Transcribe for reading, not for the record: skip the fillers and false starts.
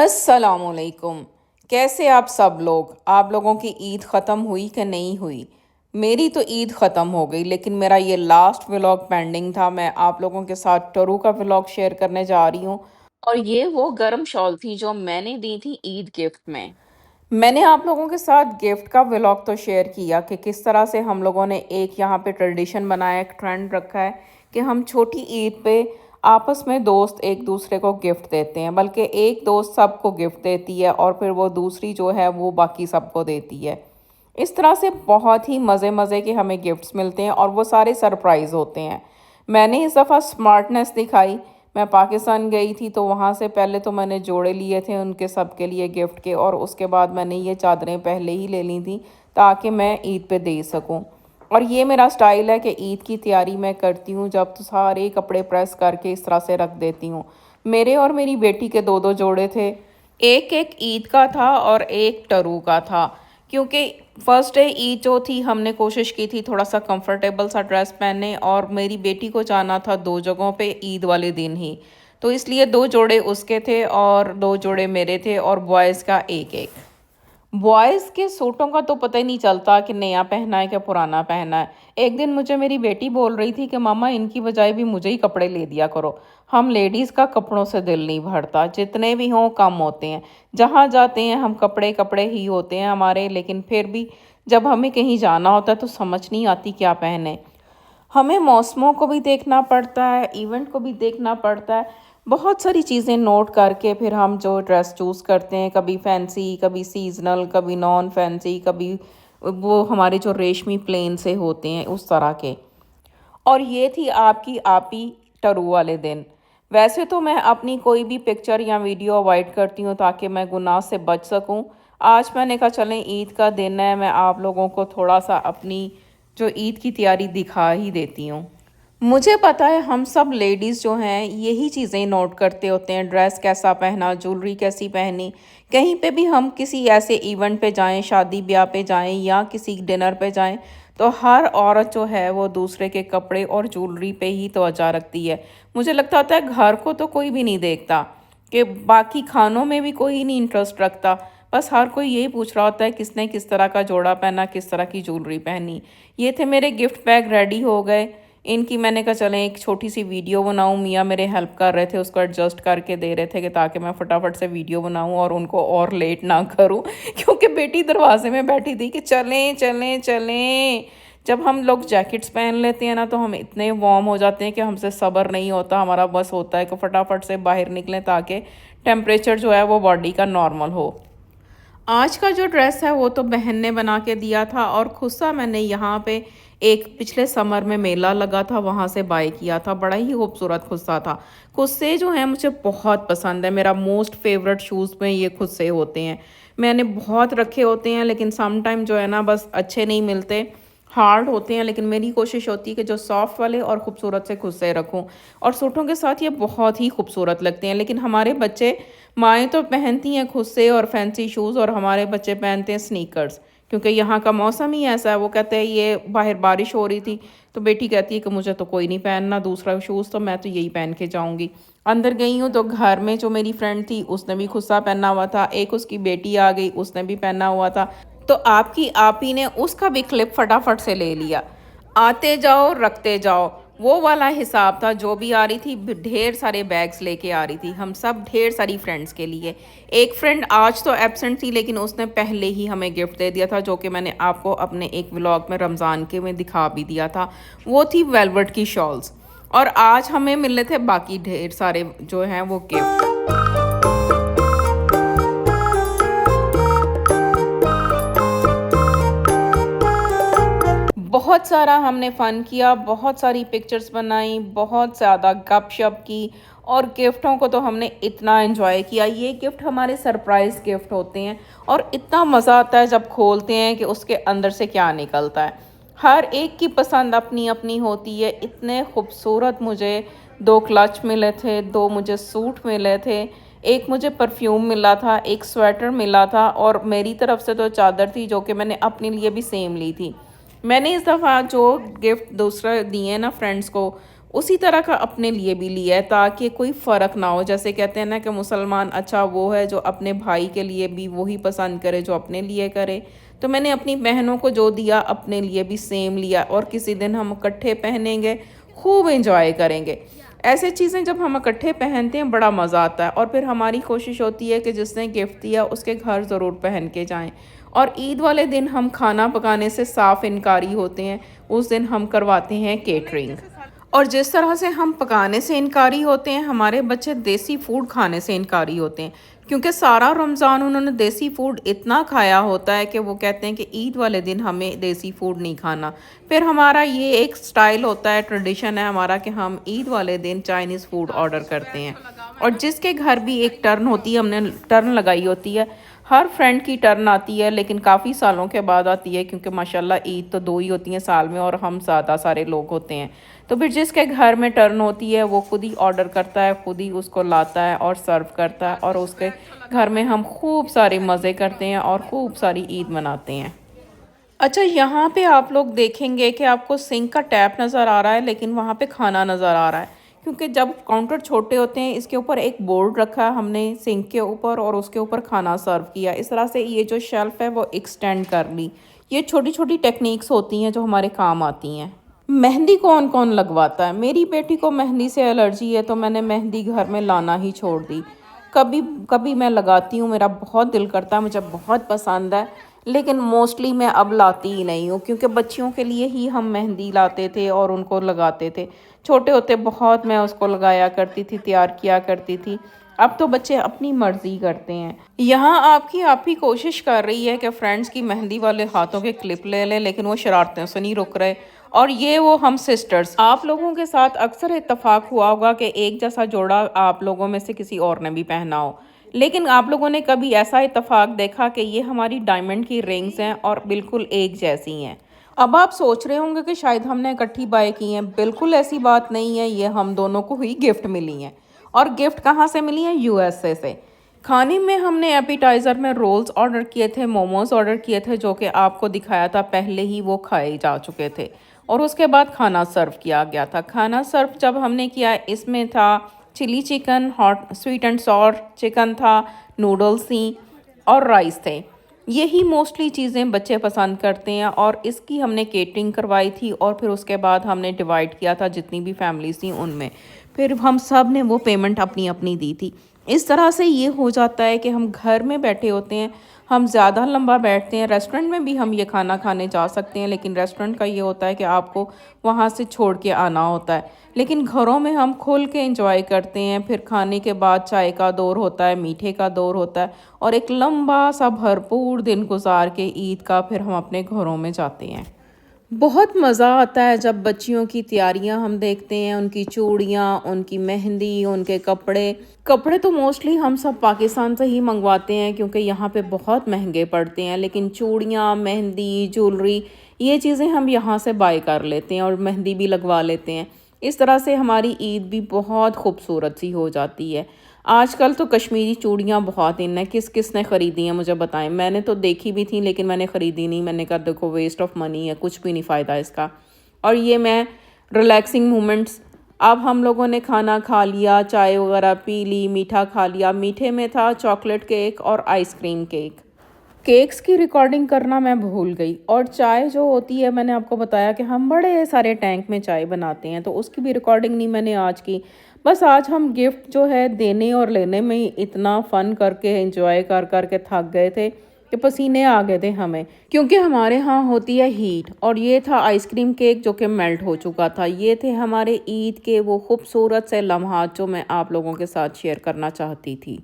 अस्सलामुअलैकुम। कैसे आप लोग? आप लोगों की ईद ख़त्म हुई कि नहीं हुई? मेरी तो ईद ख़त्म हो गई, लेकिन मेरा ये लास्ट व्लॉग पेंडिंग था। मैं आप लोगों के साथ टरू का व्लॉग शेयर करने जा रही हूँ। और ये वो गर्म शॉल थी जो मैंने दी थी ईद गिफ्ट में। मैंने आप लोगों के साथ गिफ्ट का व्लॉग तो शेयर किया कि किस तरह से हम लोगों ने एक यहाँ पे ट्रेडिशन बनाया, एक ट्रेंड रखा है कि हम छोटी ईद पे आपस में दोस्त एक दूसरे को गिफ्ट देते हैं, बल्कि एक दोस्त सबको गिफ्ट देती है और फिर वो दूसरी जो है वो बाकी सबको देती है। इस तरह से बहुत ही मज़े मज़े के हमें गिफ्ट्स मिलते हैं और वो सारे सरप्राइज़ होते हैं। मैंने इस दफ़ा स्मार्टनेस दिखाई। मैं पाकिस्तान गई थी तो वहाँ से पहले तो मैंने जोड़े लिए थे उनके सबके लिए गिफ्ट के, और उसके बाद मैंने ये चादरें पहले ही ले ली थी ताकि मैं ईद पे दे सकूं। और ये मेरा स्टाइल है कि ईद की तैयारी मैं करती हूँ जब तो सारे कपड़े प्रेस करके इस तरह से रख देती हूँ। मेरे और मेरी बेटी के दो दो जोड़े थे, एक एक ईद का था और एक टरू का था। क्योंकि फर्स्ट डे ईद जो थी हमने कोशिश की थी थोड़ा सा कंफर्टेबल सा ड्रेस पहने, और मेरी बेटी को जाना था दो जगहों पे ईद वाले दिन ही, तो इसलिए दो जोड़े उसके थे और दो जोड़े मेरे थे, और बॉयज़ का एक एक। बॉयज़ के सूटों का तो पता ही नहीं चलता कि नया पहना है कि पुराना पहना है। एक दिन मुझे मेरी बेटी बोल रही थी कि मामा इनकी बजाय भी मुझे ही कपड़े ले दिया करो। हम लेडीज़ का कपड़ों से दिल नहीं भरता, जितने भी हों कम होते हैं। जहाँ जाते हैं हम कपड़े कपड़े ही होते हैं हमारे, लेकिन फिर भी जब हमें कहीं जाना होता है तो समझ नहीं आती क्या पहने। हमें मौसमों को भी देखना पड़ता है, इवेंट को भी देखना पड़ता है। बहुत सारी चीज़ें नोट करके फिर हम जो ड्रेस चूज़ करते हैं, कभी फैंसी, कभी सीज़नल, कभी नॉन फैंसी, कभी वो हमारे जो रेशमी प्लेन से होते हैं उस तरह के। और ये थी आपकी आपी टरू वाले दिन। वैसे तो मैं अपनी कोई भी पिक्चर या वीडियो अवॉइड करती हूँ ताकि मैं गुनाह से बच सकूँ। आज मैंने कहा चलें ईद का दिन है, मैं आप लोगों को थोड़ा सा अपनी जो ईद की तैयारी दिखा ही देती हूँ। मुझे पता है हम सब लेडीज़ जो हैं यही चीज़ें नोट करते होते हैं, ड्रेस कैसा पहना, ज्वेलरी कैसी पहनी। कहीं पे भी हम किसी ऐसे इवेंट पे जाएं, शादी ब्याह पे जाएं या किसी डिनर पे जाएं, तो हर औरत जो है वो दूसरे के कपड़े और ज्वेलरी पे ही तवज्जो रखती है। मुझे लगता होता है घर को तो कोई भी नहीं देखता, कि बाकी खानों में भी कोई नहीं इंटरेस्ट रखता। बस हर कोई यही पूछ रहा होता है किसने किस तरह का जोड़ा पहना, किस तरह की ज्वेलरी पहनी। ये थे मेरे गिफ्ट बैग रेडी हो गए। इनकी मैंने कहा चलें एक छोटी सी वीडियो बनाऊं। मियाँ मेरे हेल्प कर रहे थे, उसको एडजस्ट करके दे रहे थे कि ताकि मैं फटाफट से वीडियो बनाऊं और उनको और लेट ना करूं क्योंकि बेटी दरवाजे में बैठी थी कि चलें चलें चलें। जब हम लोग जैकेट्स पहन लेते हैं ना तो हम इतने वार्म हो जाते हैं कि हमसे सब्र नहीं होता, हमारा बस होता है कि फटाफट से बाहर निकलें ताकि टेम्परेचर जो है वो बॉडी का नॉर्मल हो। आज का जो ड्रेस है वो तो बहन ने बना के दिया था, और खुस्सा मैंने यहाँ पे एक पिछले समर में मेला लगा था वहाँ से बाय किया था। बड़ा ही खूबसूरत खुस्सा था। खुस्से जो हैं मुझे बहुत पसंद है, मेरा मोस्ट फेवरेट शूज़ में ये खुस्से होते हैं। मैंने बहुत रखे होते हैं लेकिन सम टाइम जो है ना बस अच्छे नहीं मिलते, हार्ड होते हैं। लेकिन मेरी कोशिश होती है कि जो सॉफ्ट वाले और ख़ूबसूरत से खुस्से रखूं, और सूटों के साथ ये बहुत ही खूबसूरत लगते हैं। लेकिन हमारे बच्चे, माएँ तो पहनती हैं खुस्से और फैंसी शूज़, और हमारे बच्चे पहनते हैं स्नीकर्स, क्योंकि यहाँ का मौसम ही ऐसा है। वो कहते हैं, ये बाहर बारिश हो रही थी तो बेटी कहती है कि मुझे तो कोई नहीं पहनना दूसरा शूज़, तो मैं तो यही पहन के जाऊँगी। अंदर गई हूँ तो घर में जो मेरी फ्रेंड थी उसने भी खुस्सा पहना हुआ था, एक उसकी बेटी आ गई उसने भी पहना हुआ था, तो आपकी आप ही ने उसका भी क्लिप फटाफट से ले लिया। आते जाओ रखते जाओ, वो वाला हिसाब था। जो भी आ रही थी ढेर सारे बैग्स लेके आ रही थी, हम सब ढेर सारी फ्रेंड्स के लिए। एक फ्रेंड आज तो एब्सेंट थी लेकिन उसने पहले ही हमें गिफ्ट दे दिया था, जो कि मैंने आपको अपने एक व्लॉग में रमज़ान के में दिखा भी दिया था। वो थी वेलवेट की शॉल्स, और आज हमें मिले थे बाकी ढेर सारे जो हैं वो गिफ्ट। बहुत सारा हमने फ़न किया, बहुत सारी पिक्चर्स बनाई, बहुत ज़्यादा गपशप की, और गिफ्टों को तो हमने इतना एंजॉय किया। ये गिफ्ट हमारे सरप्राइज़ गिफ्ट होते हैं, और इतना मज़ा आता है जब खोलते हैं कि उसके अंदर से क्या निकलता है। हर एक की पसंद अपनी अपनी होती है। इतने खूबसूरत मुझे दो क्लच मिले थे, दो मुझे सूट मिले थे, एक मुझे परफ्यूम मिला था, एक स्वेटर मिला था, और मेरी तरफ से तो चादर थी जो कि मैंने अपने लिए भी सेम ली थी। मैंने इस दफ़ा जो गिफ्ट दूसरा दिए ना फ्रेंड्स को, उसी तरह का अपने लिए भी लिया है ताकि कोई फ़र्क ना हो। जैसे कहते हैं ना कि मुसलमान अच्छा वो है जो अपने भाई के लिए भी वही पसंद करे जो अपने लिए करे। तो मैंने अपनी बहनों को जो दिया अपने लिए भी सेम लिया, और किसी दिन हम इकट्ठे पहनेंगे, खूब एंजॉय करेंगे। ऐसे चीज़ें जब हम इकट्ठे पहनते हैं बड़ा मज़ा आता है, और फिर हमारी कोशिश होती है कि जिसने गिफ्ट दिया उसके घर ज़रूर पहन के जाएं। और ईद वाले दिन हम खाना पकाने से साफ़ इनकारी होते हैं। उस दिन हम करवाते हैं केटरिंग। और जिस तरह से हम पकाने से इनकारी होते हैं, हमारे बच्चे देसी फूड खाने से इनकारी होते हैं, क्योंकि सारा रमज़ान उन्होंने देसी फूड इतना खाया होता है कि वो कहते हैं कि ईद वाले दिन हमें देसी फूड नहीं खाना। फिर हमारा ये एक स्टाइल होता है, ट्रेडिशन है हमारा कि हम ईद वाले दिन चाइनीज़ फूड ऑर्डर करते हैं। और जिसके घर भी एक टर्न होती है, हमने टर्न लगाई होती है, हर फ्रेंड की टर्न आती है, लेकिन काफ़ी सालों के बाद आती है, क्योंकि माशाल्लाह ईद तो 2 ही होती हैं साल में और हम ज़्यादा सारे लोग होते हैं। तो फिर जिसके घर में टर्न होती है वो खुद ही ऑर्डर करता है, खुद ही उसको लाता है और सर्व करता है, और उसके घर में हम खूब सारे मज़े करते हैं और खूब सारी ईद मनाते हैं। अच्छा, यहाँ पे आप लोग देखेंगे कि आपको सिंक का टैप नज़र आ रहा है, लेकिन वहाँ पे खाना नज़र आ रहा है, क्योंकि जब काउंटर छोटे होते हैं इसके ऊपर एक बोर्ड रखा है हमने सिंक के ऊपर, और उसके ऊपर खाना सर्व किया। इस तरह से ये जो शेल्फ़ है वो एक्सटेंड कर ली। ये छोटी छोटी टेक्निक्स होती हैं जो हमारे काम आती हैं। मेहंदी कौन कौन लगवाता है? मेरी बेटी को मेहंदी से एलर्जी है, तो मैंने मेहंदी घर में लाना ही छोड़ दी। कभी कभी मैं लगाती हूँ, मेरा बहुत दिल करता है, मुझे बहुत पसंद है, लेकिन मोस्टली मैं अब लाती ही नहीं हूँ, क्योंकि बच्चियों के लिए ही हम मेहंदी लाते थे और उनको लगाते थे। छोटे होते बहुत मैं उसको लगाया करती थी, तैयार किया करती थी। अब तो बच्चे अपनी मर्ज़ी करते हैं। यहाँ आपकी आप ही कोशिश कर रही है कि फ्रेंड्स की मेहंदी वाले हाथों के क्लिप ले लें, लेकिन वो शरारतों से नहीं रुक रहे। और ये वो हम सिस्टर्स, आप लोगों के साथ अक्सर इत्तेफाक हुआ होगा कि एक जैसा जोड़ा आप लोगों में से किसी और ने भी पहना हो, लेकिन आप लोगों ने कभी ऐसा इत्तेफाक देखा कि ये हमारी डायमंड की रिंग्स हैं और बिल्कुल एक जैसी हैं? अब आप सोच रहे होंगे कि शायद हमने इकट्ठी बाय की हैं। बिल्कुल ऐसी बात नहीं है, ये हम दोनों को ही गिफ्ट मिली हैं। और गिफ्ट कहाँ से मिली हैं? यूएसए से। खाने में हमने एपिटाइज़र में रोल्स ऑर्डर किए थे, मोमोज ऑर्डर किए थे, जो कि आपको दिखाया था पहले ही वो खाए जा चुके थे। और उसके बाद खाना सर्व किया गया था। खाना सर्व जब हमने किया, इसमें था chilli chicken, hot sweet and sour chicken था, नूडल्स थी और राइस थे। यही मोस्टली चीज़ें बच्चे पसंद करते हैं, और इसकी हमने केटरिंग करवाई थी, और फिर उसके बाद हमने डिवाइड किया था जितनी भी फैमिलीज थी उनमें। फिर हम सब ने वो पेमेंट अपनी अपनी दी थी। इस तरह से ये हो जाता है कि हम घर में बैठे होते हैं, हम ज़्यादा लंबा बैठते हैं। रेस्टोरेंट में भी हम ये खाना खाने जा सकते हैं, लेकिन रेस्टोरेंट का ये होता है कि आपको वहाँ से छोड़ के आना होता है। लेकिन घरों में हम खुल के एंजॉय करते हैं। फिर खाने के बाद चाय का दौर होता है, मीठे का दौर होता है, और एक लंबा सा भरपूर दिन गुजार के ईद का फिर हम अपने घरों में जाते हैं। बहुत मज़ा आता है जब बच्चियों की तैयारियां हम देखते हैं, उनकी चूड़ियाँ, उनकी मेहंदी, उनके कपड़े। कपड़े तो मोस्टली हम सब पाकिस्तान से ही मंगवाते हैं, क्योंकि यहाँ पे बहुत महंगे पड़ते हैं, लेकिन चूड़ियाँ, मेहंदी, ज्वेलरी, ये चीज़ें हम यहाँ से बाय कर लेते हैं और मेहंदी भी लगवा लेते हैं। इस तरह से हमारी ईद भी बहुत खूबसूरत सी हो जाती है। आजकल तो कश्मीरी चूड़ियाँ बहुत इन है। किस किस ने ख़रीदी हैं मुझे बताएं। मैंने तो देखी भी थी, लेकिन मैंने ख़रीदी नहीं। मैंने कहा देखो वेस्ट ऑफ मनी है, कुछ भी नहीं फ़ायदा इसका। और ये मैं रिलैक्सिंग मोमेंट्स, अब हम लोगों ने खाना खा लिया, चाय वगैरह पी ली, मीठा खा लिया। मीठे में था चॉकलेट केक और आइसक्रीम केक। केक्स की रिकॉर्डिंग करना मैं भूल गई। और चाय जो होती है, मैंने आपको बताया कि हम बड़े सारे टैंक में चाय बनाते हैं, तो उसकी भी रिकॉर्डिंग नहीं मैंने आज की। बस आज हम गिफ्ट जो है देने और लेने में ही इतना फ़न करके एंजॉय कर कर के थक गए थे कि पसीने आ गए थे हमें, क्योंकि हमारे यहाँ होती है हीट। और ये था आइसक्रीम केक जो कि मेल्ट हो चुका था। ये थे हमारे ईद के वो खूबसूरत से लम्हात जो मैं आप लोगों के साथ शेयर करना चाहती थी।